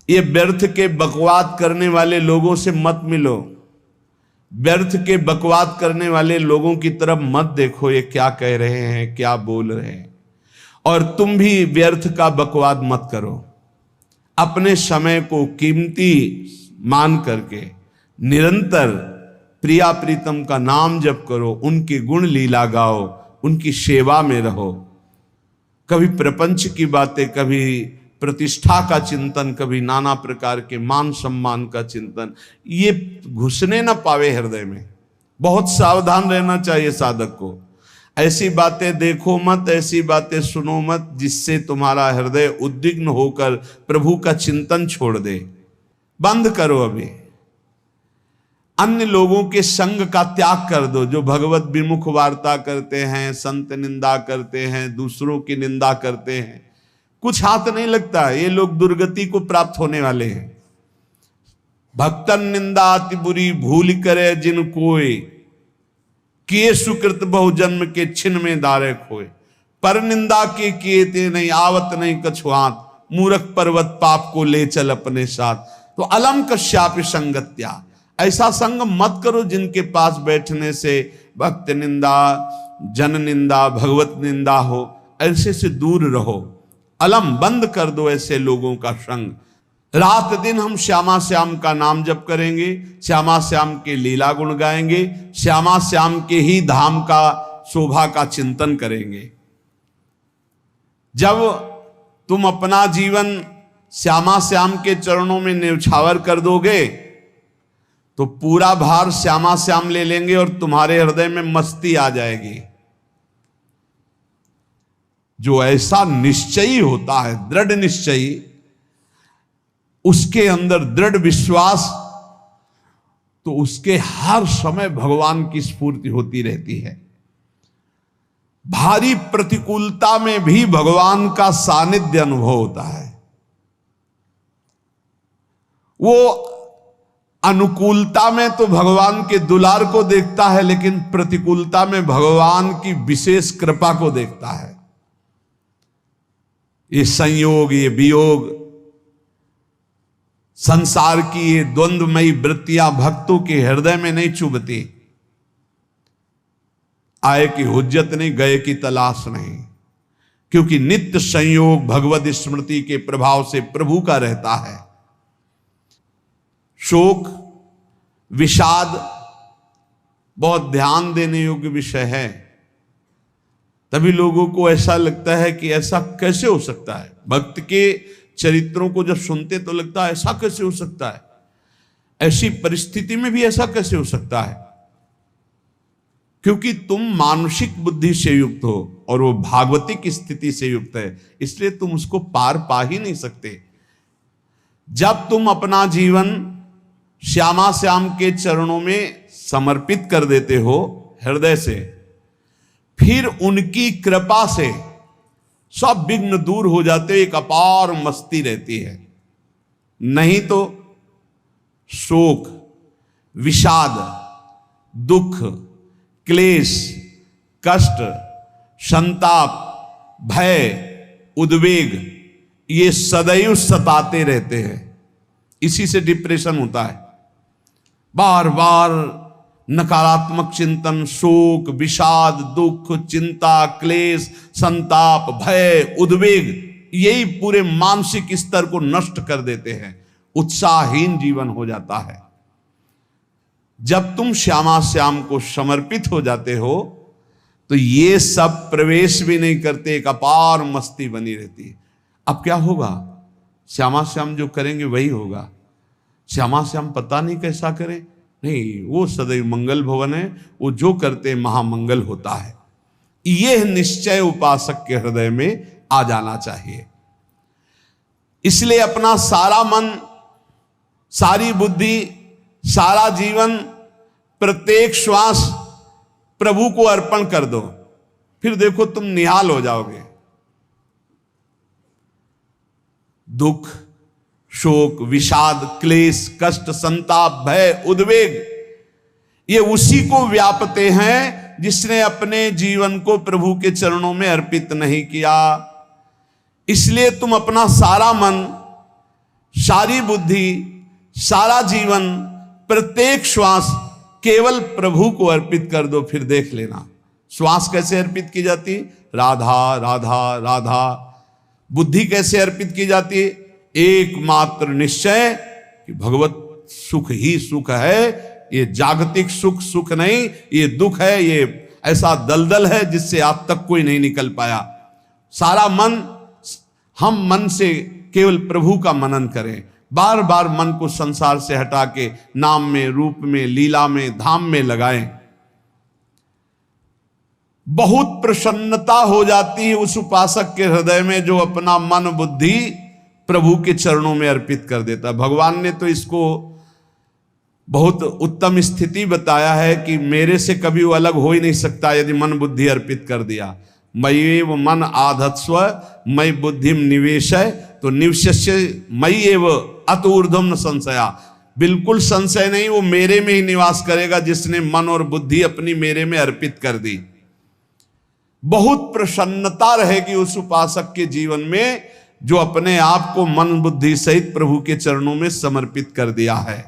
ये व्यर्थ के बकवाद करने वाले लोगों से मत मिलो, व्यर्थ के बकवाद करने वाले लोगों की तरफ मत देखो, ये क्या कह रहे हैं, क्या बोल रहे हैं। और तुम भी व्यर्थ का बकवाद मत करो। अपने समय को कीमती मान करके निरंतर प्रिया प्रीतम का नाम जप करो, उनकी गुण लीला गाओ, उनकी सेवा में रहो। कभी प्रपंच की बातें, कभी प्रतिष्ठा का चिंतन, कभी नाना प्रकार के मान सम्मान का चिंतन, ये घुसने ना पावे हृदय में। बहुत सावधान रहना चाहिए साधक को। ऐसी बातें देखो मत, ऐसी बातें सुनो मत जिससे तुम्हारा हृदय उद्विग्न होकर प्रभु का चिंतन छोड़ दे। बंद करो अभी। अन्य लोगों के संग का त्याग कर दो, जो भगवत विमुख वार्ता करते हैं, संत निंदा करते हैं, दूसरों की निंदा करते हैं, कुछ हाथ नहीं लगता। ये लोग दुर्गति को प्राप्त होने वाले हैं। भक्तन निंदा अति बुरी भूल करे जिन कोय, किए सुकृत बहु जन्म के छिन में दारे खोए। पर निंदा के किए ते नहीं आवत नहीं कछुआत, मूर्ख पर्वत पाप को ले चल अपने साथ। तो अलम कश्यापि संगत्या, ऐसा संग मत करो जिनके पास बैठने से भक्त निंदा, जन निंदा, भगवत निंदा हो। ऐसे से दूर रहो। अलम बंद कर दो ऐसे लोगों का संग। रात दिन हम श्यामा श्याम का नाम जप करेंगे, श्यामा श्याम के लीला गुण गाएंगे, श्यामा श्याम के ही धाम का शोभा का चिंतन करेंगे। जब तुम अपना जीवन श्यामा श्याम के चरणों में न्यौछावर कर दोगे तो पूरा भार श्यामा श्याम ले लेंगे और तुम्हारे हृदय में मस्ती आ जाएगी। जो ऐसा निश्चयी होता है, दृढ़ निश्चयी, उसके अंदर दृढ़ विश्वास, तो उसके हर समय भगवान की स्फूर्ति होती रहती है। भारी प्रतिकूलता में भी भगवान का सानिध्य अनुभव होता है। वो अनुकूलता में तो भगवान के दुलार को देखता है, लेकिन प्रतिकूलता में भगवान की विशेष कृपा को देखता है। ये संयोग, ये वियोग, संसार की ये द्वंद्वमयी वृत्तियां भक्तों के हृदय में नहीं चुभती। आए की हुज्जत नहीं, गए की तलाश नहीं, क्योंकि नित्य संयोग भगवत स्मृति के प्रभाव से प्रभु का रहता है। शोक, विषाद बहुत ध्यान देने योग्य विषय है। तभी लोगों को ऐसा लगता है कि ऐसा कैसे हो सकता है। भक्त के चरित्रों को जब सुनते तो लगता है ऐसा कैसे हो सकता है, ऐसी परिस्थिति में भी ऐसा कैसे हो सकता है। क्योंकि तुम मानसिक बुद्धि से युक्त हो और वो भागवतिक स्थिति से युक्त है, इसलिए तुम उसको पार पा ही नहीं सकते। जब तुम अपना जीवन श्यामा श्याम के चरणों में समर्पित कर देते हो हृदय से, फिर उनकी कृपा से सब विघ्न दूर हो जाते, एक अपार मस्ती रहती है। नहीं तो शोक, विषाद, दुख, क्लेश, कष्ट, संताप, भय, उद्वेग, ये सदैव सताते रहते हैं। इसी से डिप्रेशन होता है। बार बार नकारात्मक चिंतन, शोक, विषाद, दुख, चिंता, क्लेश, संताप, भय, उद्वेग, यही पूरे मानसिक स्तर को नष्ट कर देते हैं। उत्साहहीन जीवन हो जाता है। जब तुम श्यामा श्याम को समर्पित हो जाते हो तो ये सब प्रवेश भी नहीं करते, एक अपार मस्ती बनी रहती है। अब क्या होगा? श्यामा श्याम जो करेंगे वही होगा। श्यामा श्याम पता नहीं कैसा करें, नहीं, वो सदैव मंगल भवन है, वो जो करते महामंगल होता है। यह निश्चय उपासक के हृदय में आ जाना चाहिए। इसलिए अपना सारा मन, सारी बुद्धि, सारा जीवन, प्रत्येक श्वास प्रभु को अर्पण कर दो, फिर देखो तुम निहाल हो जाओगे। दुख, शोक, विषाद, क्लेश, कष्ट, संताप, भय, उद्वेग, ये उसी को व्यापते हैं जिसने अपने जीवन को प्रभु के चरणों में अर्पित नहीं किया। इसलिए तुम अपना सारा मन, सारी बुद्धि, सारा जीवन, प्रत्येक श्वास केवल प्रभु को अर्पित कर दो, फिर देख लेना श्वास कैसे अर्पित की जाती, राधा राधा राधा। बुद्धि कैसे अर्पित की जाती, एकमात्र निश्चय कि भगवत सुख ही सुख है, ये जागतिक सुख सुख नहीं, ये दुख है, ये ऐसा दलदल है जिससे आज तक कोई नहीं निकल पाया। सारा मन, हम मन से केवल प्रभु का मनन करें, बार बार मन को संसार से हटा के नाम में, रूप में, लीला में, धाम में लगाएं। बहुत प्रसन्नता हो जाती है उस उपासक के हृदय में जो अपना मन बुद्धि प्रभु के चरणों में अर्पित कर देता। भगवान ने तो इसको बहुत उत्तम स्थिति बताया है कि मेरे से कभी वो अलग हो ही नहीं सकता यदि मन बुद्धि अर्पित कर दिया। मय्येव मन आधत्स्व मयि बुद्धिम निवेशय, तो निवश्य मयि एव अत ऊर्ध्वं न संशया, बिल्कुल संशय नहीं, वो मेरे में ही निवास करेगा जिसने मन और बुद्धि अपनी मेरे में अर्पित कर दी। बहुत प्रसन्नता रहेगी उस उपासक के जीवन में जो अपने आप को मन बुद्धि सहित प्रभु के चरणों में समर्पित कर दिया है।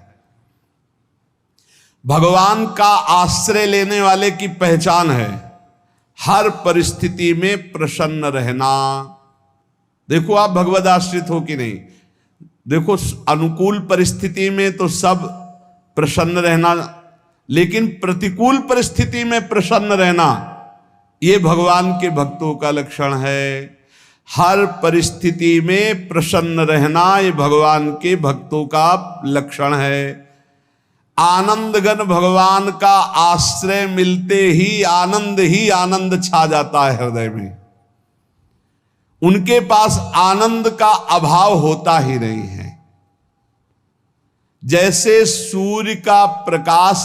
भगवान का आश्रय लेने वाले की पहचान है हर परिस्थिति में प्रसन्न रहना। देखो आप भगवद आश्रित हो कि नहीं, देखो अनुकूल परिस्थिति में तो सब प्रसन्न रहना, लेकिन प्रतिकूल परिस्थिति में प्रसन्न रहना ये भगवान के भक्तों का लक्षण है। हर परिस्थिति में प्रसन्न रहना ये भगवान के भक्तों का लक्षण है। आनंदगन भगवान का आश्रय मिलते ही आनंद छा जाता है हृदय में। उनके पास आनंद का अभाव होता ही नहीं है। जैसे सूर्य का प्रकाश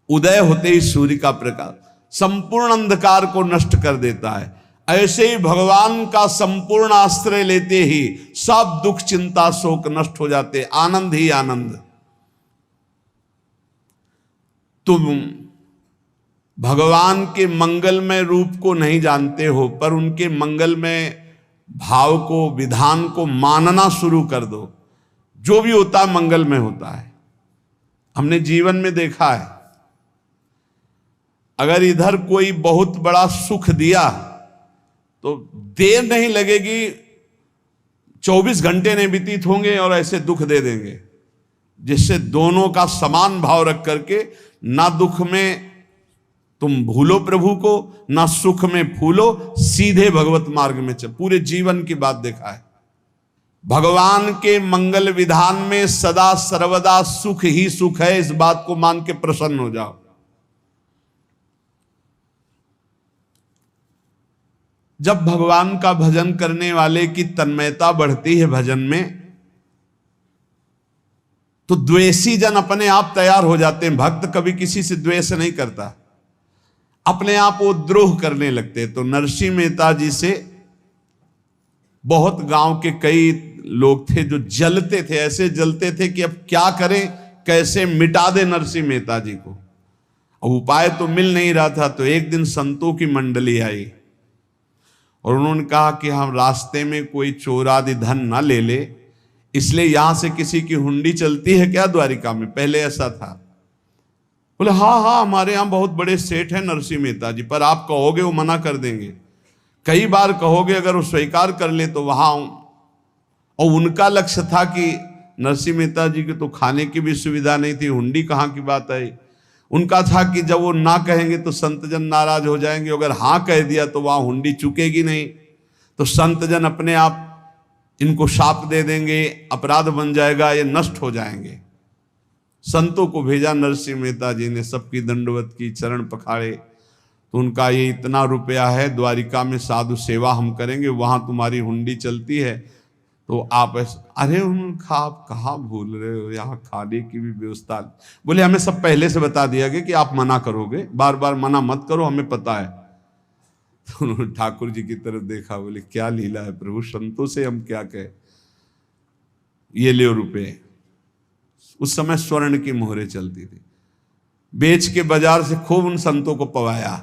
उदय होते ही सूर्य का प्रकाश संपूर्ण अंधकार को नष्ट कर देता है, ऐसे ही भगवान का संपूर्ण आश्रय लेते ही सब दुख चिंता शोक नष्ट हो जाते, आनंद ही आनंद। तुम भगवान के मंगलमय रूप को नहीं जानते हो, पर उनके मंगलमय भाव को, विधान को मानना शुरू कर दो। जो भी होता है मंगलमय होता है। हमने जीवन में देखा है, अगर इधर कोई बहुत बड़ा सुख दिया तो देर नहीं लगेगी, 24 घंटे नहीं व्यतीत होंगे और ऐसे दुख दे देंगे, जिससे दोनों का समान भाव रख करके ना दुख में तुम भूलो प्रभु को, ना सुख में फूलो, सीधे भगवत मार्ग में चल। पूरे जीवन की बात देखा है। भगवान के मंगल विधान में सदा सर्वदा सुख ही सुख है, इस बात को मान के प्रसन्न हो जाओ। जब भगवान का भजन करने वाले की तन्मयता बढ़ती है भजन में, तो द्वेषी जन अपने आप तैयार हो जाते हैं। भक्त कभी किसी से द्वेष नहीं करता, अपने आप वो द्रोह करने लगते। तो नरसिंह मेहता जी से बहुत गांव के कई लोग थे जो जलते थे, ऐसे जलते थे कि अब क्या करें, कैसे मिटा दे नरसिंह मेहता जी को। अब उपाय तो मिल नहीं रहा था। तो एक दिन संतों की मंडली आई और उन्होंने कहा कि हम रास्ते में कोई चोर आदि धन ना ले ले, इसलिए यहां से किसी की हुंडी चलती है क्या द्वारिका में? पहले ऐसा था। बोले हाँ हमारे यहां बहुत बड़े सेठ हैं नरसिंह मेहता जी, पर आप कहोगे वो मना कर देंगे। कई बार कहोगे, अगर वो स्वीकार कर ले तो वहां। और उनका लक्ष्य था कि नरसिंह मेहता जी की तो खाने की भी सुविधा नहीं थी, हुंडी कहाँ की बात आई। उनका था कि जब वो ना कहेंगे तो संतजन नाराज हो जाएंगे, अगर हाँ कह दिया तो वहां हुंडी चुकेगी नहीं, तो संतजन अपने आप इनको शाप दे देंगे, अपराध बन जाएगा, ये नष्ट हो जाएंगे। संतों को भेजा नरसिंह मेहता जी ने, सबकी दंडवत की, चरण पखाड़े। तो उनका ये इतना रुपया है, द्वारिका में साधु सेवा हम करेंगे, वहां तुम्हारी हुंडी चलती है, तो आप अरे उनका आप कहाँ भूल रहे हो, यहाँ खाने की भी व्यवस्था। बोले हमें सब पहले से बता दिया गया कि आप मना करोगे, बार बार मना मत करो, हमें पता है। तो उन्होंने ठाकुर जी की तरफ देखा, बोले क्या लीला है प्रभु, संतों से हम क्या कहें, ये ले रुपये। उस समय स्वर्ण की मोहरें चलती थी, बेच के बाजार से खूब उन संतों को पवाया,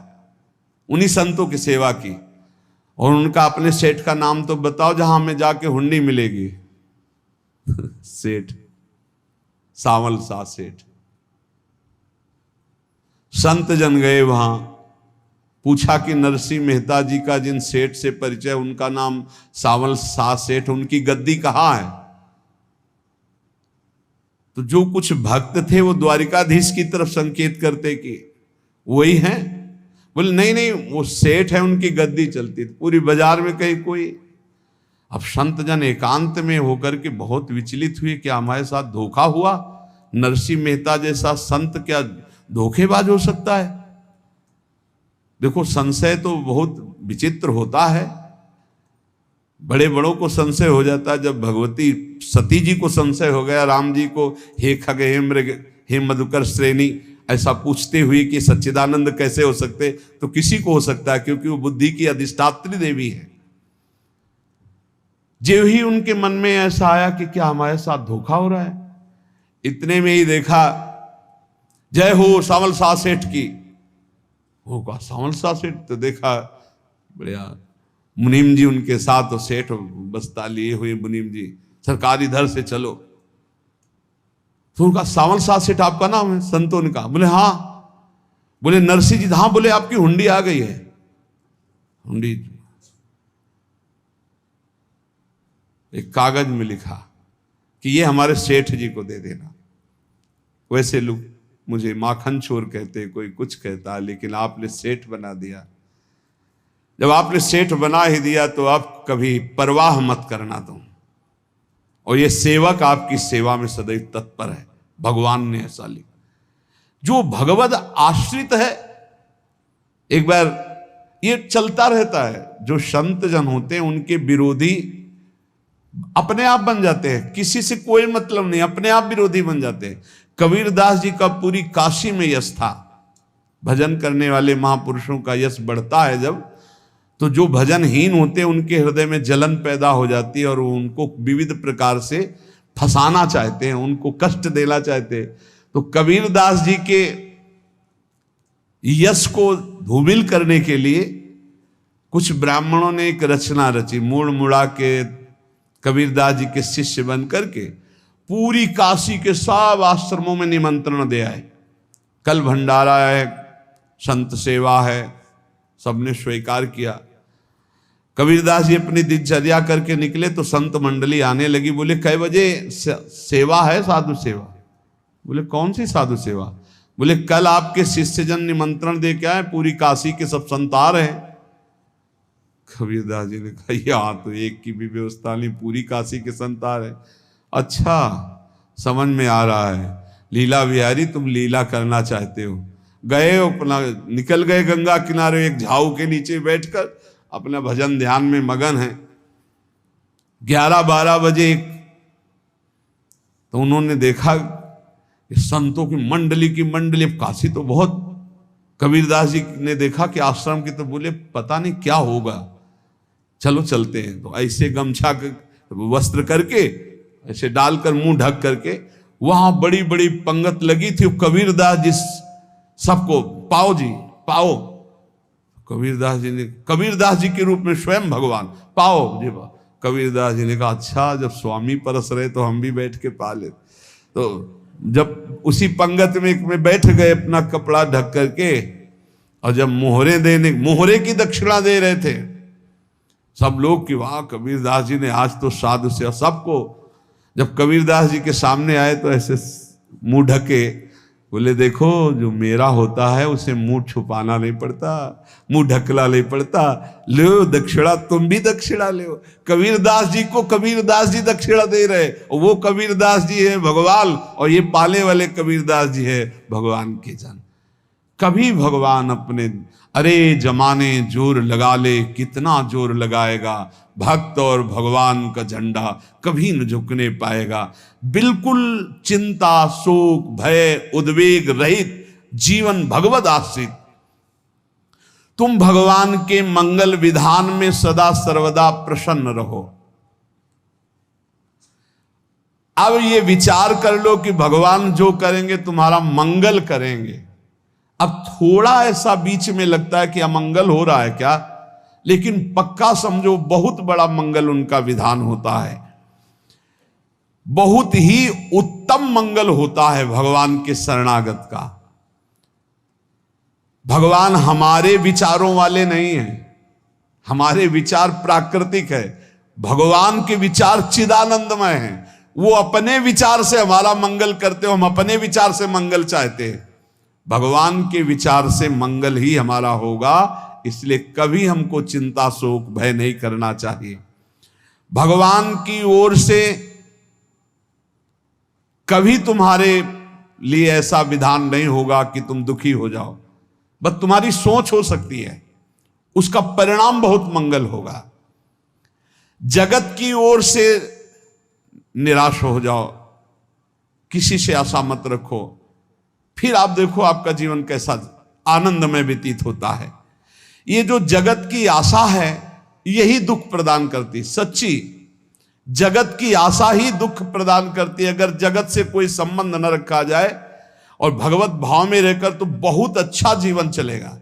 उन्हीं संतों की सेवा की। और उनका अपने सेठ का नाम तो बताओ जहां हमें जाके हुंडी मिलेगी। सेठ, सावल शाह सेठ। संत जन गए वहां, पूछा कि नरसिंह मेहता जी का जिन सेठ से परिचय, उनका नाम सावल शाह सेठ, उनकी गद्दी कहाँ है? तो जो कुछ भक्त थे वो द्वारिकाधीश की तरफ संकेत करते कि वही हैं। बोले नहीं नहीं, वो सेठ है, उनकी गद्दी चलती थी। पूरी बाजार में कहीं कोई। अब संत जन एकांत में होकर के बहुत विचलित हुए, क्या हमारे साथ धोखा हुआ? नरसिंह मेहता जैसा संत क्या धोखेबाज हो सकता है? देखो, संशय तो बहुत विचित्र होता है। बड़े बड़ों को संशय हो जाता है। जब भगवती सती जी को संशय हो गया, राम जी को, हे खग हे मृग हे मधुकर श्रेणी, ऐसा पूछते हुए कि सच्चिदानंद कैसे हो सकते, तो किसी को हो सकता है, क्योंकि वो बुद्धि की अधिष्ठात्री देवी है। जो ही उनके मन में ऐसा आया कि क्या हमारे साथ धोखा हो रहा है, इतने में ही देखा जय हो सावल शाह सेठ की। होगा सावल शाह सेठ, तो देखा बढ़िया मुनीम जी उनके साथ, तो सेठ बस्ता लिए हुए मुनीम जी, सरकार इधर से चलो। तो उनका सावल शाह सेठ आपका नाम है? संतों ने कहा। बोले हाँ। बोले नरसिंह जी? हाँ। बोले आपकी हुंडी आ गई है। हुंडी एक कागज में लिखा कि ये हमारे सेठ जी को दे देना। वैसे लोग मुझे माखन चोर कहते, कोई कुछ कहता, लेकिन आपने सेठ बना दिया। जब आपने सेठ बना ही दिया तो आप कभी परवाह मत करना तुम। और ये सेवक आपकी सेवा में सदैव तत्पर है। भगवान ने ऐसा लिखा। जो भगवद आश्रित है, एक बार ये चलता रहता है, जो संत जन होते हैं उनके विरोधी अपने आप बन जाते हैं। किसी से कोई मतलब नहीं, अपने आप विरोधी बन जाते हैं। कबीरदास जी का पूरी काशी में यश था। भजन करने वाले महापुरुषों का यश बढ़ता है जब, तो जो भजनहीन होते हैं उनके हृदय में जलन पैदा हो जाती है और वो उनको विविध प्रकार से फंसाना चाहते हैं, उनको कष्ट देना चाहते हैं। तो कबीरदास जी के यश को धूमिल करने के लिए कुछ ब्राह्मणों ने एक रचना रची। मुड़ मुड़ा के कबीरदास जी के शिष्य बन करके पूरी काशी के सब आश्रमों में निमंत्रण दे आए। कल भंडारा है, संत सेवा है, सबने स्वीकार किया। कबीरदास जी अपनी दिनचर्या करके निकले तो संत मंडली आने लगी। बोले कै बजे सेवा है? साधु सेवा। बोले कौन सी साधु सेवा? बोले कल आपके शिष्यजन निमंत्रण दे के आए, पूरी काशी के सब संत आ रहे हैं। कबीरदास जी ने कहा यहाँ तो एक की भी व्यवस्था नहीं, पूरी काशी के संत आ रहे हैं। अच्छा, समझ में आ रहा है, लीला बिहारी तुम लीला करना चाहते हो। गए अपना निकल गए गंगा किनारे, एक झाऊ के नीचे बैठकर अपना भजन ध्यान में मगन है। 11-12 बजे तो उन्होंने देखा कि संतों की मंडली, काशी तो बहुत। कबीरदास जी ने देखा कि आश्रम की, तो बोले पता नहीं क्या होगा, चलो चलते हैं। तो ऐसे गमछा वस्त्र करके ऐसे डालकर मुंह ढक करके, वहां बड़ी बड़ी पंगत लगी थी। कबीरदास जी सबको पाओ जी पाओ। कबीरदास जी के रूप में स्वयं भगवान पाओ जी। कबीरदास जी ने कहा अच्छा, जब स्वामी परस रहे तो हम भी बैठ के पा ले। तो जब उसी पंगत में बैठ गए अपना कपड़ा ढक करके, और जब मोहरे की दक्षिणा दे रहे थे सब लोग कि वाह कबीरदास जी ने आज तो साधु से। सबको जब कबीरदास जी के सामने आए तो ऐसे मुंह ढके, बोले देखो जो मेरा होता है उसे मुंह छुपाना नहीं पड़ता, मुंह ढकला नहीं पड़ता। लो दक्षिणा, तुम भी दक्षिणा लो। कबीरदास जी को कबीरदास जी दक्षिणा दे रहे, और वो कबीरदास जी है भगवान, और ये पाले वाले कबीरदास जी है भगवान के जन। कभी भगवान अपने, अरे जमाने जोर लगा ले, कितना जोर लगाएगा, भक्त और भगवान का झंडा कभी न झुकने पाएगा। बिल्कुल चिंता, शोक, भय, उद्वेग रहित जीवन भगवद आश्रित। तुम भगवान के मंगल विधान में सदा सर्वदा प्रसन्न रहो। अब ये विचार कर लो कि भगवान जो करेंगे तुम्हारा मंगल करेंगे। अब थोड़ा ऐसा बीच में लगता है कि अमंगल हो रहा है क्या, लेकिन पक्का समझो बहुत बड़ा मंगल उनका विधान होता है। बहुत ही उत्तम मंगल होता है भगवान के शरणागत का। भगवान हमारे विचारों वाले नहीं हैं, हमारे विचार प्राकृतिक है, भगवान के विचार चिदानंदमय हैं। वो अपने विचार से हमारा मंगल करते हो, हम अपने विचार से मंगल चाहते हैं। भगवान के विचार से मंगल ही हमारा होगा, इसलिए कभी हमको चिंता शोक भय नहीं करना चाहिए। भगवान की ओर से कभी तुम्हारे लिए ऐसा विधान नहीं होगा कि तुम दुखी हो जाओ, बस तुम्हारी सोच हो सकती है, उसका परिणाम बहुत मंगल होगा। जगत की ओर से निराश हो जाओ, किसी से आशा मत रखो, फिर आप देखो आपका जीवन कैसा आनंदमय व्यतीत होता है। ये जो जगत की आशा है यही दुख प्रदान करती, सच्ची जगत की आशा ही दुख प्रदान करती है। अगर जगत से कोई संबंध न रखा जाए और भगवत भाव में रहकर तो बहुत अच्छा जीवन चलेगा।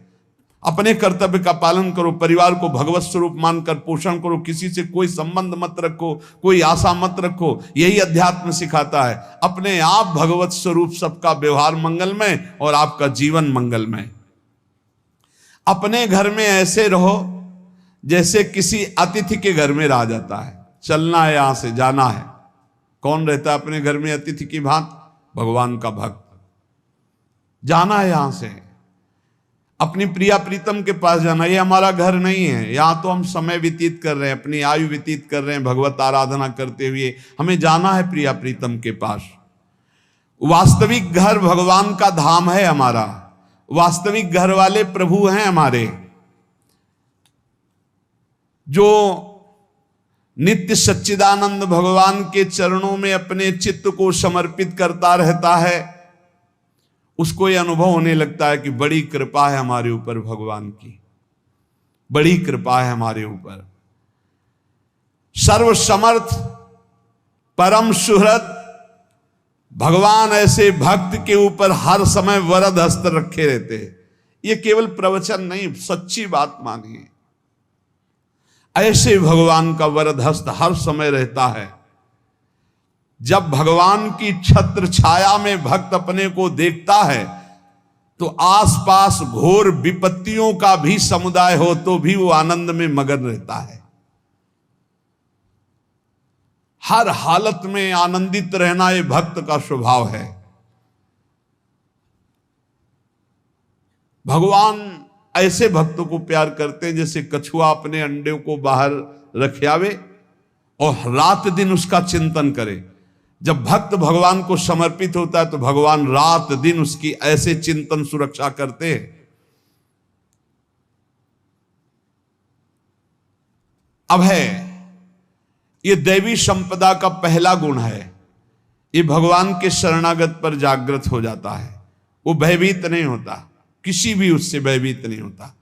अपने कर्तव्य का पालन करो, परिवार को भगवत स्वरूप मानकर पोषण करो, किसी से कोई संबंध मत रखो, कोई आशा मत रखो, यही अध्यात्म सिखाता है। अपने आप भगवत स्वरूप, सबका व्यवहार मंगलमय और आपका जीवन मंगलमय। अपने घर में ऐसे रहो जैसे किसी अतिथि के घर में रह जाता है, चलना है यहां से जाना है। कौन रहता है अपने घर में अतिथि की भांति? भगवान का भक्त। जाना है यहां से, अपनी प्रिया प्रीतम के पास जाना। ये हमारा घर नहीं है, यहां तो हम समय व्यतीत कर रहे हैं, अपनी आयु व्यतीत कर रहे हैं भगवत आराधना करते हुए। हमें जाना है प्रिया प्रीतम के पास। वास्तविक घर भगवान का धाम है हमारा, वास्तविक घर वाले प्रभु हैं हमारे। जो नित्य सच्चिदानंद भगवान के चरणों में अपने चित्त को समर्पित करता रहता है, उसको यह अनुभव होने लगता है कि बड़ी कृपा है हमारे ऊपर, भगवान की बड़ी कृपा है हमारे ऊपर। सर्वसमर्थ परम सुहृद भगवान ऐसे भक्त के ऊपर हर समय वरद हस्त रखे रहते हैं। ये केवल प्रवचन नहीं, सच्ची बात मानिए। ऐसे भगवान का वरद हस्त हर समय रहता है। जब भगवान की छत्र छाया में भक्त अपने को देखता है तो आसपास घोर विपत्तियों का भी समुदाय हो तो भी वो आनंद में मगन रहता है। हर हालत में आनंदित रहना ये भक्त का स्वभाव है। भगवान ऐसे भक्तों को प्यार करते हैं जैसे कछुआ अपने अंडे को बाहर रख आवे और रात दिन उसका चिंतन करे। जब भक्त भगवान को समर्पित होता है तो भगवान रात दिन उसकी ऐसे चिंतन सुरक्षा करते हैं। अभय, ये दैवी संपदा का पहला गुण है। ये भगवान के शरणागत पर जागृत हो जाता है, वो भयभीत नहीं होता, किसी भी उससे भयभीत नहीं होता।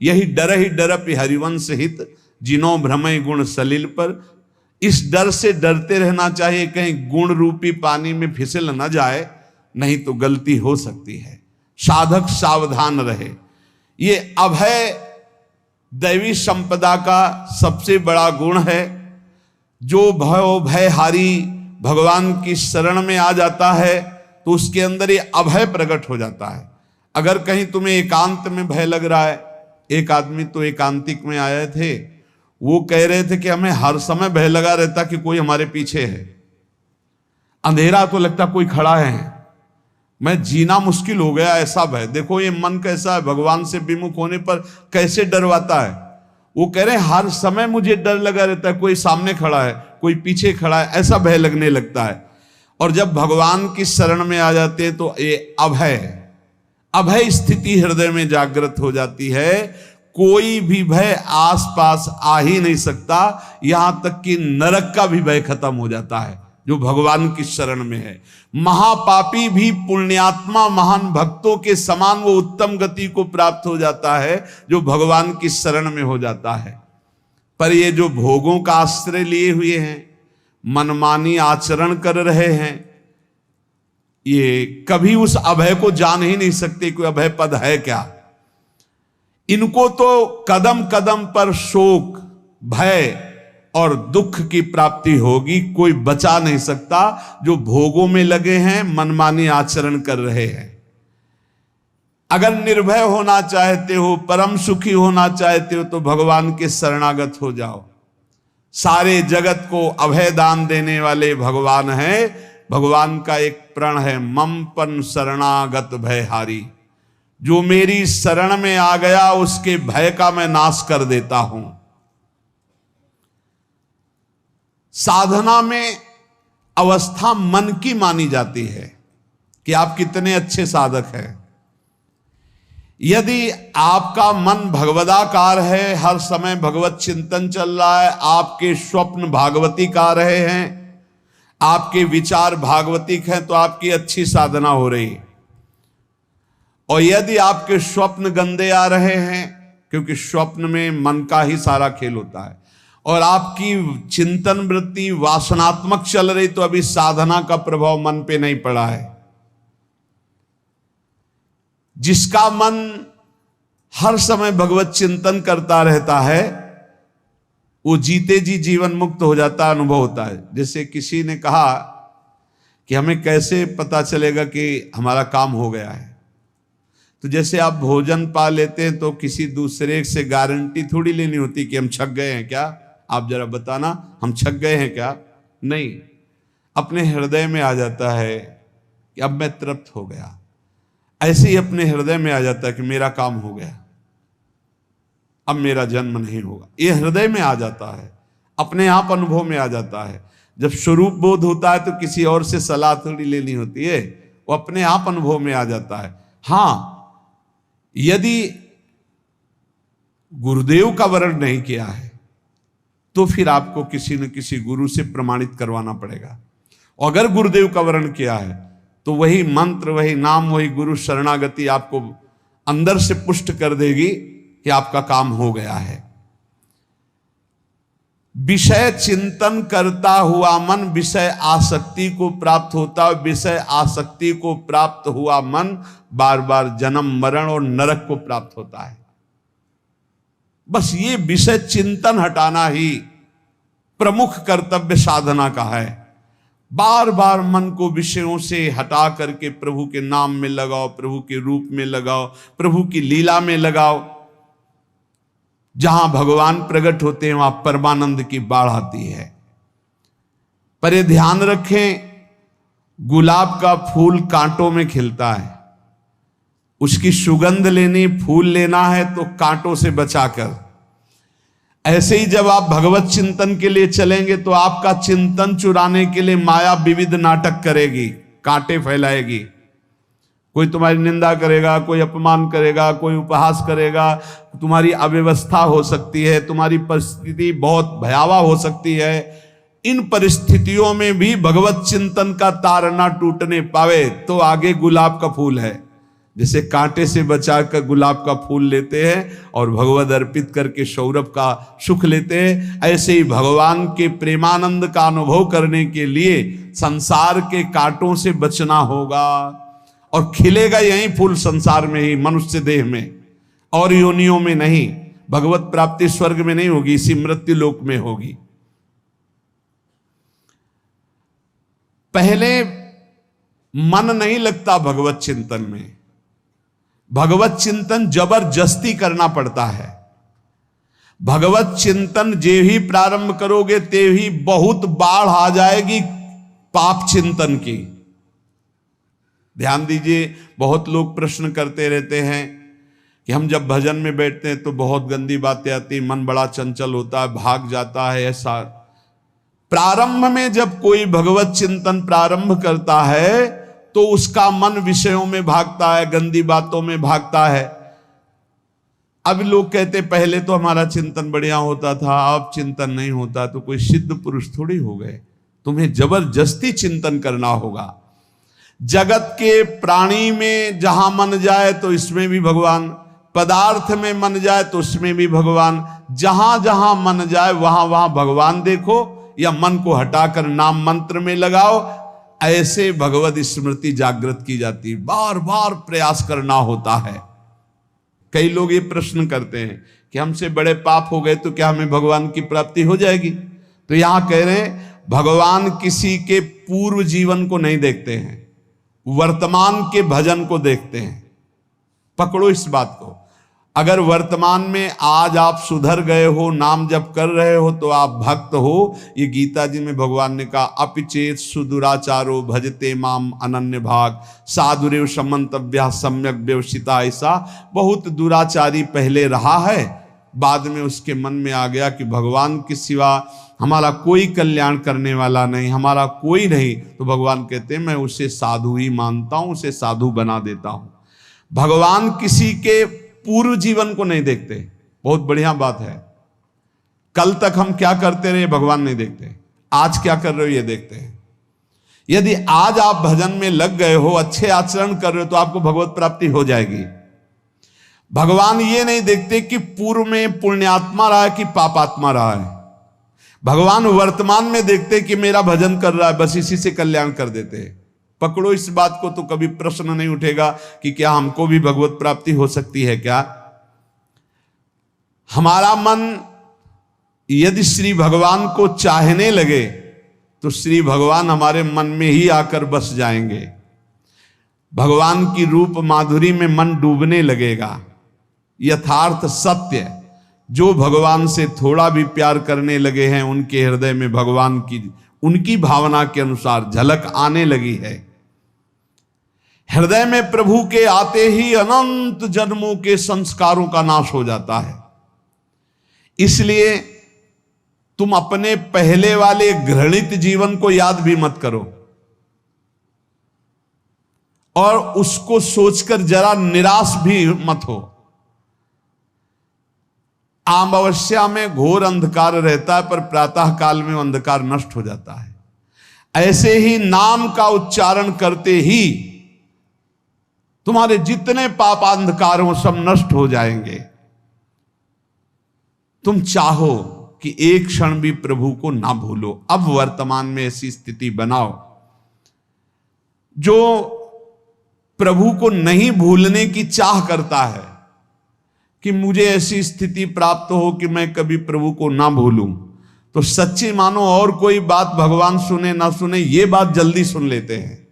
यही डर ही डरप हरिवंश हित, जिनो भ्रमय गुण सलिल पर। इस डर से डरते रहना चाहिए कहीं गुण रूपी पानी में फिसल न जाए, नहीं तो गलती हो सकती है। साधक सावधान रहे। ये अभय दैवी संपदा का सबसे बड़ा गुण है। जो भयहारी भगवान की शरण में आ जाता है तो उसके अंदर ये अभय प्रकट हो जाता है। अगर कहीं तुम्हें एकांत में भय लग रहा है, एक आदमी तो एकांतिक में आए थे, वो कह रहे थे कि हमें हर समय भय लगा रहता कि कोई हमारे पीछे है, अंधेरा तो लगता कोई खड़ा है, मैं जीना मुश्किल हो गया, ऐसा भय। देखो ये मन कैसा है, भगवान से विमुख होने पर कैसे डरवाता है। वो कह रहे हैं हर समय मुझे डर लगा रहता है, कोई सामने खड़ा है, कोई पीछे खड़ा है, ऐसा भय लगने लगता है। और जब भगवान की शरण में आ जाते हैं तो ये अभय स्थिति हृदय में जागृत हो जाती है। कोई भी भय आसपास आ ही नहीं सकता, यहां तक कि नरक का भी भय खत्म हो जाता है जो भगवान की शरण में है। महापापी भी पुण्यात्मा महान भक्तों के समान वो उत्तम गति को प्राप्त हो जाता है जो भगवान की शरण में हो जाता है। पर ये जो भोगों का आश्रय लिए हुए हैं, मनमानी आचरण कर रहे हैं, ये कभी उस अभय को जान ही नहीं सकते कोई अभय पद है क्या। इनको तो कदम कदम पर शोक, भय और दुख की प्राप्ति होगी। कोई बचा नहीं सकता जो भोगों में लगे हैं, मनमानी आचरण कर रहे हैं। अगर निर्भय होना चाहते हो, परम सुखी होना चाहते हो, तो भगवान के शरणागत हो जाओ। सारे जगत को अभय दान देने वाले भगवान हैं। भगवान का एक प्रण है, ममपन शरणागत भयहारी। जो मेरी शरण में आ गया उसके भय का मैं नाश कर देता हूं। साधना में अवस्था मन की मानी जाती है कि आप कितने अच्छे साधक हैं। यदि आपका मन भगवदाकार है, हर समय भगवत चिंतन चल रहा है, आपके स्वप्न भागवती का रहे हैं, आपके विचार भागवतिक हैं, तो आपकी अच्छी साधना हो रही। और यदि आपके स्वप्न गंदे आ रहे हैं, क्योंकि स्वप्न में मन का ही सारा खेल होता है, और आपकी चिंतन वृत्ति वासनात्मक चल रही, तो अभी साधना का प्रभाव मन पे नहीं पड़ा है। जिसका मन हर समय भगवत चिंतन करता रहता है, वो जीते जी जीवन मुक्त हो जाता, अनुभव होता है। जैसे किसी ने कहा कि हमें कैसे पता चलेगा कि हमारा काम हो गया है, तो जैसे आप भोजन पा लेते हैं तो किसी दूसरे से गारंटी थोड़ी लेनी होती कि हम छक गए हैं क्या, आप जरा बताना हम छक गए हैं क्या। नहीं, अपने हृदय में आ जाता है कि अब मैं तृप्त हो गया। ऐसे ही अपने हृदय में आ जाता है कि मेरा काम हो गया, अब मेरा जन्म नहीं होगा। ये हृदय में आ जाता है, अपने आप अनुभव में आ जाता है। जब स्वरूप बोध होता है तो किसी और से सलाह थोड़ी लेनी होती है, वो अपने आप अनुभव में आ जाता है। हाँ, यदि गुरुदेव का वर्ण नहीं किया है तो फिर आपको किसी न किसी गुरु से प्रमाणित करवाना पड़ेगा। अगर गुरुदेव का वर्ण किया है तो वही मंत्र, वही नाम, वही गुरु शरणागति आपको अंदर से पुष्ट कर देगी कि आपका काम हो गया है। विषय चिंतन करता हुआ मन विषय आसक्ति को प्राप्त होता है। विषय आसक्ति को प्राप्त हुआ मन बार बार जन्म मरण और नरक को प्राप्त होता है। बस ये विषय चिंतन हटाना ही प्रमुख कर्तव्य साधना का है। बार बार मन को विषयों से हटा करके प्रभु के नाम में लगाओ, प्रभु के रूप में लगाओ, प्रभु की लीला में लगाओ। जहां भगवान प्रकट होते हैं वहां परमानंद की बाढ़ आती है। पर ये ध्यान रखें, गुलाब का फूल कांटों में खिलता है, उसकी सुगंध लेनी, फूल लेना है तो कांटों से बचाकर। ऐसे ही जब आप भगवत चिंतन के लिए चलेंगे तो आपका चिंतन चुराने के लिए माया विविध नाटक करेगी, कांटे फैलाएगी। कोई तुम्हारी निंदा करेगा, कोई अपमान करेगा, कोई उपहास करेगा, तुम्हारी अव्यवस्था हो सकती है, तुम्हारी परिस्थिति बहुत भयावह हो सकती है। इन परिस्थितियों में भी भगवत चिंतन का तार ना टूटने पावे तो आगे गुलाब का फूल है। जैसे कांटे से बचाकर गुलाब का फूल लेते हैं और भगवद अर्पित करके सौरभ का सुख लेते हैं, ऐसे ही भगवान के प्रेमानंद का अनुभव करने के लिए संसार के कांटों से बचना होगा। और खिलेगा यही फूल संसार में ही, मनुष्य देह में, और योनियों में नहीं। भगवत प्राप्ति स्वर्ग में नहीं होगी, इसी मृत्यु लोक में होगी। पहले मन नहीं लगता भगवत चिंतन में, भगवत चिंतन जबरदस्ती करना पड़ता है। भगवत चिंतन जे ही प्रारंभ करोगे ते ही बहुत बाढ़ आ जाएगी पाप चिंतन की। ध्यान दीजिए, बहुत लोग प्रश्न करते रहते हैं कि हम जब भजन में बैठते हैं तो बहुत गंदी बातें आती, मन बड़ा चंचल होता है, भाग जाता है। ऐसा प्रारंभ में जब कोई भगवत चिंतन प्रारंभ करता है तो उसका मन विषयों में भागता है, गंदी बातों में भागता है। अब लोग कहते पहले तो हमारा चिंतन बढ़िया होता था, अब चिंतन नहीं होता। तो कोई सिद्ध पुरुष थोड़ी हो गए, तुम्हें जबरदस्ती चिंतन करना होगा। जगत के प्राणी में जहां मन जाए तो इसमें भी भगवान, पदार्थ में मन जाए तो उसमें भी भगवान। जहां जहां मन जाए वहां वहां भगवान देखो, या मन को हटाकर नाम मंत्र में लगाओ। ऐसे भगवत स्मृति जागृत की जाती, बार बार प्रयास करना होता है। कई लोग ये प्रश्न करते हैं कि हमसे बड़े पाप हो गए तो क्या हमें भगवान की प्राप्ति हो जाएगी? तो यहां कह रहे हैं भगवान किसी के पूर्व जीवन को नहीं देखते हैं, वर्तमान के भजन को देखते हैं। पकड़ो इस बात को। अगर वर्तमान में आज आप सुधर गए हो, नाम जप कर रहे हो, तो आप भक्त हो। ये गीता जी में भगवान ने कहा, अपिचेत सुदुराचारो भजते माम अनन्य भाग साधुरेव समंतव्या सम्यक व्यवसिता। ऐसा बहुत दुराचारी पहले रहा है, बाद में उसके मन में आ गया कि भगवान के सिवा हमारा कोई कल्याण करने वाला नहीं, हमारा कोई नहीं। तो भगवान कहते हैं मैं उसे साधु ही मानता हूं, उसे साधु बना देता हूं। भगवान किसी के पूर्व जीवन को नहीं देखते। बहुत बढ़िया बात है। कल तक हम क्या करते रहे भगवान नहीं देखते, आज क्या कर रहे हो ये देखते हैं। यदि आज आप भजन में लग गए हो, अच्छे आचरण कर रहे हो, तो आपको भगवत प्राप्ति हो जाएगी। भगवान ये नहीं देखते कि पूर्व में पुण्यात्मा रहा है कि पापात्मा रहा है। भगवान वर्तमान में देखते कि मेरा भजन कर रहा है, बस इसी से कल्याण कर देते हैं। पकड़ो इस बात को, तो कभी प्रश्न नहीं उठेगा कि क्या हमको भी भगवत प्राप्ति हो सकती है क्या। हमारा मन यदि श्री भगवान को चाहने लगे तो श्री भगवान हमारे मन में ही आकर बस जाएंगे। भगवान की रूप माधुरी में मन डूबने लगेगा। यथार्थ सत्य, जो भगवान से थोड़ा भी प्यार करने लगे हैं, उनके हृदय में भगवान की उनकी भावना के अनुसार झलक आने लगी है। हृदय में प्रभु के आते ही अनंत जन्मों के संस्कारों का नाश हो जाता है। इसलिए तुम अपने पहले वाले घृणित जीवन को याद भी मत करो और उसको सोचकर जरा निराश भी मत हो। अमावस्या में घोर अंधकार रहता है, पर प्रातः काल में अंधकार नष्ट हो जाता है। ऐसे ही नाम का उच्चारण करते ही तुम्हारे जितने पाप अंधकार हो सब नष्ट हो जाएंगे। तुम चाहो कि एक क्षण भी प्रभु को ना भूलो। अब वर्तमान में ऐसी स्थिति बनाओ। जो प्रभु को नहीं भूलने की चाह करता है कि मुझे ऐसी स्थिति प्राप्त हो कि मैं कभी प्रभु को ना भूलूं, तो सच्ची मानो और कोई बात भगवान सुने ना सुने, ये बात जल्दी सुन लेते हैं।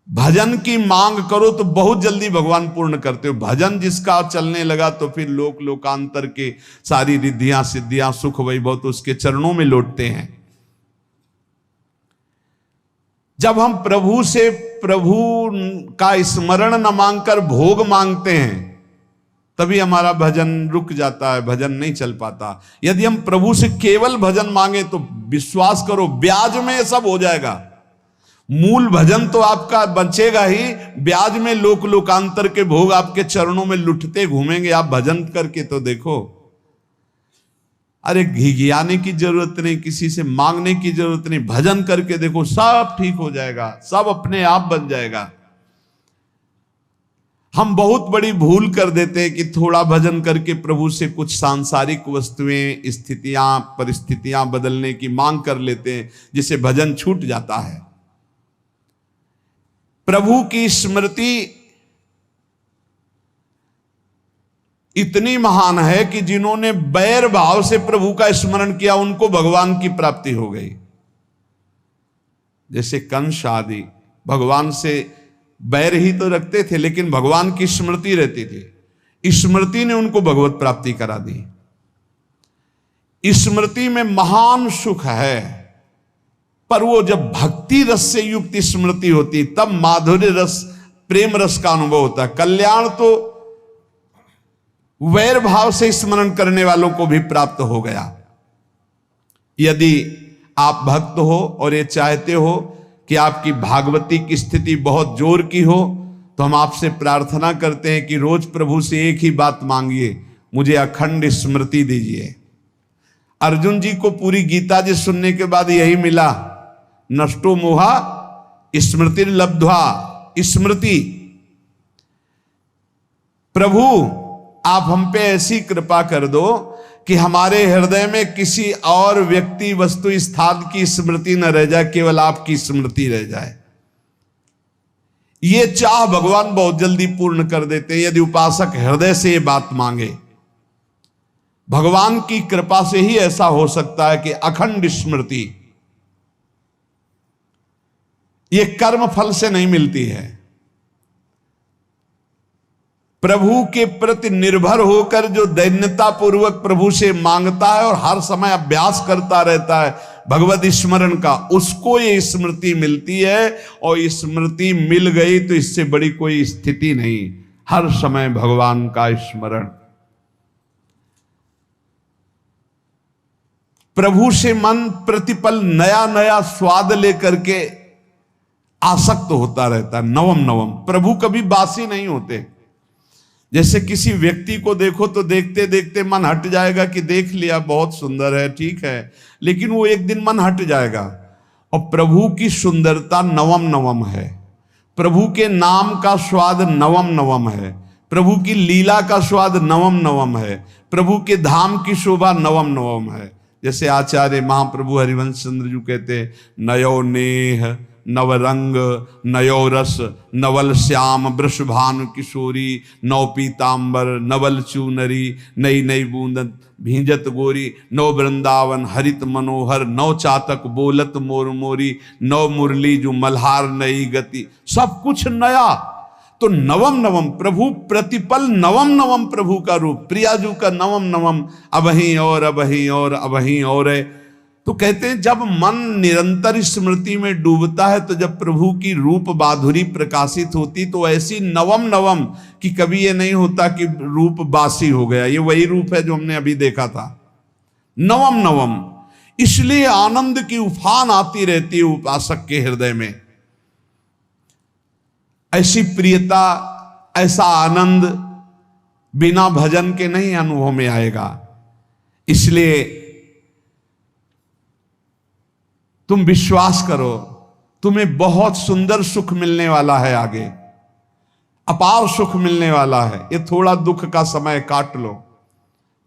भजन की मांग करो तो बहुत जल्दी भगवान पूर्ण करते हो। भजन जिसका चलने लगा तो फिर लोकांतर के सारी रिद्धियां सिद्धियां सुख वैभव तो उसके चरणों में लौटते हैं। जब हम प्रभु से प्रभु का स्मरण न मांगकर भोग मांगते हैं, तभी हमारा भजन रुक जाता है, भजन नहीं चल पाता। यदि हम प्रभु से केवल भजन मांगे तो विश्वास करो ब्याज में सब हो जाएगा। मूल भजन तो आपका बचेगा ही, ब्याज में लोकांतर के भोग आपके चरणों में लुटते घूमेंगे। आप भजन करके तो देखो। अरे घिघियाने की जरूरत नहीं, किसी से मांगने की जरूरत नहीं। भजन करके देखो, सब ठीक हो जाएगा, सब अपने आप बन जाएगा। हम बहुत बड़ी भूल कर देते हैं कि थोड़ा भजन करके प्रभु से कुछ सांसारिक वस्तुएं, स्थितियां, परिस्थितियां बदलने की मांग कर लेते हैं, जिससे भजन छूट जाता है। प्रभु की स्मृति इतनी महान है कि जिन्होंने बैर भाव से प्रभु का स्मरण किया उनको भगवान की प्राप्ति हो गई। जैसे कंस आदि भगवान से बैर ही तो रखते थे, लेकिन भगवान की स्मृति रहती थी। स्मृति ने उनको भगवत प्राप्ति करा दी। स्मृति में महान सुख है, पर वो जब भक्ति रस से युक्त स्मृति होती तब माधुर्य रस, प्रेम रस का अनुभव होता है। कल्याण तो वैर भाव से स्मरण करने वालों को भी प्राप्त हो गया। यदि आप भक्त हो और ये चाहते हो कि आपकी भागवती की स्थिति बहुत जोर की हो, तो हम आपसे प्रार्थना करते हैं कि रोज प्रभु से एक ही बात मांगिए, मुझे अखंड स्मृति दीजिए। अर्जुन जी को पूरी गीता जी सुनने के बाद यही मिला, नष्टो मोहा स्मृति लब्ध्वा। स्मृति, प्रभु आप हम पे ऐसी कृपा कर दो कि हमारे हृदय में किसी और व्यक्ति, वस्तु, स्थान की स्मृति न रह जाए, केवल आपकी स्मृति रह जाए। ये चाह भगवान बहुत जल्दी पूर्ण कर देते हैं यदि उपासक हृदय से ये बात मांगे। भगवान की कृपा से ही ऐसा हो सकता है कि अखंड स्मृति ये कर्म फल से नहीं मिलती है। प्रभु के प्रति निर्भर होकर जो दैन्यता पूर्वक प्रभु से मांगता है और हर समय अभ्यास करता रहता है भगवत स्मरण का, उसको ये स्मृति मिलती है। और स्मृति मिल गई तो इससे बड़ी कोई स्थिति नहीं, हर समय भगवान का स्मरण। प्रभु से मन प्रतिपल नया नया स्वाद लेकर के आसक्त होता रहता है, नवम नवम। प्रभु कभी बासी नहीं होते। जैसे किसी व्यक्ति को देखो तो देखते देखते मन हट जाएगा कि देख लिया बहुत सुंदर है, ठीक है, लेकिन वो एक दिन मन हट जाएगा। और प्रभु की सुंदरता नवम नवम है, प्रभु के नाम का स्वाद नवम नवम है, प्रभु की लीला का स्वाद नवम नवम है, प्रभु के धाम की शोभा नवम नवम है। जैसे आचार्य महाप्रभु हरिवंश चंद्र जी कहते, नयो नेह नवरंग नयो रस नवल श्याम वृषभानु किशोरी, नव पीतांबर नवल चूनरी, नई नई बूंदन भींजत गोरी, नव वृंदावन हरित मनोहर, नव चातक बोलत मोर मोरी, नव मुरली जो मल्हार नई गति, सब कुछ नया। तो नवम नवम प्रभु प्रतिपल नवम नवम प्रभु का रूप, प्रियाजू का नवम नवम, अबहीं और अबहीं और अबहीं और है। तो कहते हैं जब मन निरंतर स्मृति में डूबता है तो जब प्रभु की रूप माधुरी प्रकाशित होती तो ऐसी नवम नवम कि कभी ये नहीं होता कि रूप बासी हो गया। ये वही रूप है जो हमने अभी देखा था, नवम नवम। इसलिए आनंद की उफान आती रहती है उपासक के हृदय में। ऐसी प्रियता, ऐसा आनंद बिना भजन के नहीं अनुभव में आएगा। इसलिए तुम विश्वास करो, तुम्हें बहुत सुंदर सुख मिलने वाला है, आगे अपार सुख मिलने वाला है। ये थोड़ा दुख का समय काट लो,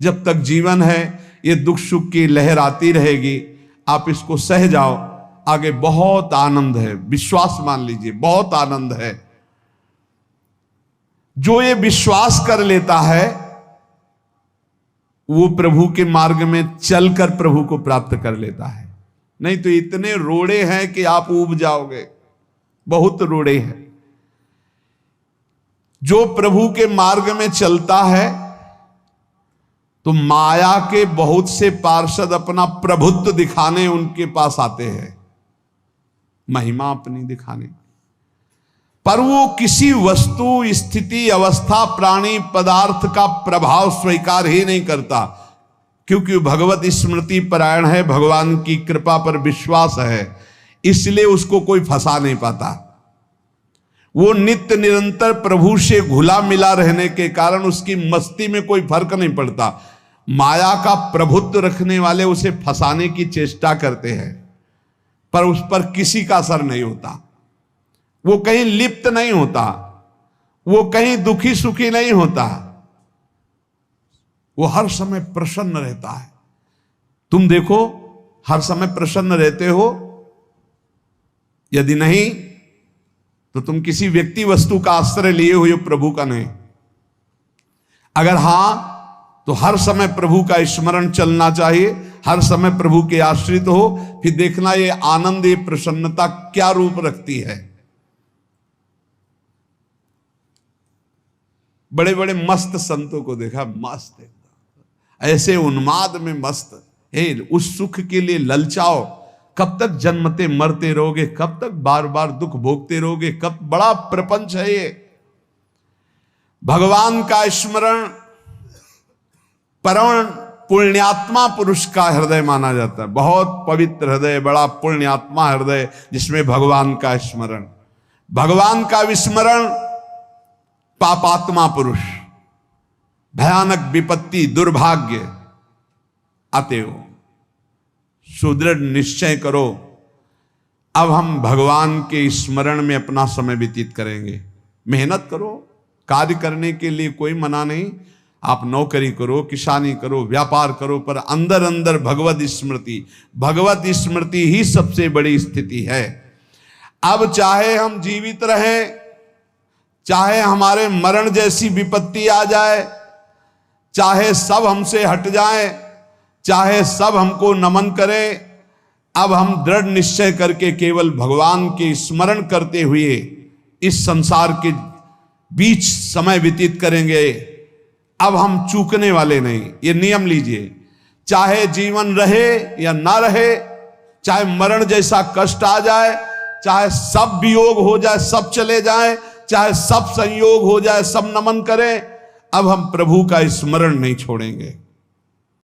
जब तक जीवन है ये दुख सुख की लहर आती रहेगी, आप इसको सह जाओ, आगे बहुत आनंद है। विश्वास मान लीजिए, बहुत आनंद है। जो ये विश्वास कर लेता है वो प्रभु के मार्ग में चलकर प्रभु को प्राप्त कर लेता है। नहीं तो इतने रोड़े हैं कि आप ऊब जाओगे, बहुत रोड़े हैं। जो प्रभु के मार्ग में चलता है तो माया के बहुत से पार्षद अपना प्रभुत्व दिखाने उनके पास आते हैं, महिमा अपनी दिखाने, पर वो किसी वस्तु स्थिति अवस्था प्राणी पदार्थ का प्रभाव स्वीकार ही नहीं करता, क्योंकि भगवत स्मृति परायण है, भगवान की कृपा पर विश्वास है, इसलिए उसको कोई फंसा नहीं पाता। वो नित्य निरंतर प्रभु से घुला मिला रहने के कारण उसकी मस्ती में कोई फर्क नहीं पड़ता। माया का प्रभुत्व रखने वाले उसे फंसाने की चेष्टा करते हैं, पर उस पर किसी का असर नहीं होता। वो कहीं लिप्त नहीं होता, वो कहीं दुखी सुखी नहीं होता, वो हर समय प्रसन्न रहता है। तुम देखो, हर समय प्रसन्न रहते हो? यदि नहीं तो तुम किसी व्यक्ति वस्तु का आश्रय लिए हुए, प्रभु का नहीं। अगर हां तो हर समय प्रभु का स्मरण चलना चाहिए, हर समय प्रभु के आश्रित हो, फिर देखना ये आनंद, ये प्रसन्नता क्या रूप रखती है। बड़े बड़े मस्त संतों को देखा, मस्त ऐसे उन्माद में मस्त। हे, उस सुख के लिए ललचाओ, कब तक जन्मते मरते रहोगे, कब तक बार बार दुख भोगते रहोगे, कब? बड़ा प्रपंच है ये। भगवान का स्मरण परम पुण्यात्मा पुरुष का हृदय माना जाता है। बहुत पवित्र हृदय, बड़ा पुण्यात्मा हृदय जिसमें भगवान का स्मरण। भगवान का विस्मरण पापात्मा पुरुष, भयानक विपत्ति दुर्भाग्य आते हो। सुदृढ़ निश्चय करो, अब हम भगवान के स्मरण में अपना समय व्यतीत करेंगे। मेहनत करो, कार्य करने के लिए कोई मना नहीं। आप नौकरी करो, किसानी करो, व्यापार करो, पर अंदर अंदर भगवत स्मृति ही सबसे बड़ी स्थिति है। अब चाहे हम जीवित रहें, चाहे हमारे मरण जैसी विपत्ति आ जाए, चाहे सब हमसे हट जाए, चाहे सब हमको नमन करें, अब हम दृढ़ निश्चय करके केवल भगवान के स्मरण करते हुए इस संसार के बीच समय व्यतीत करेंगे। अब हम चूकने वाले नहीं। ये नियम लीजिए, चाहे जीवन रहे या ना रहे, चाहे मरण जैसा कष्ट आ जाए, चाहे सब वियोग हो जाए, सब चले जाए, चाहे सब संयोग हो जाए, सब नमन करें, अब हम प्रभु का स्मरण नहीं छोड़ेंगे।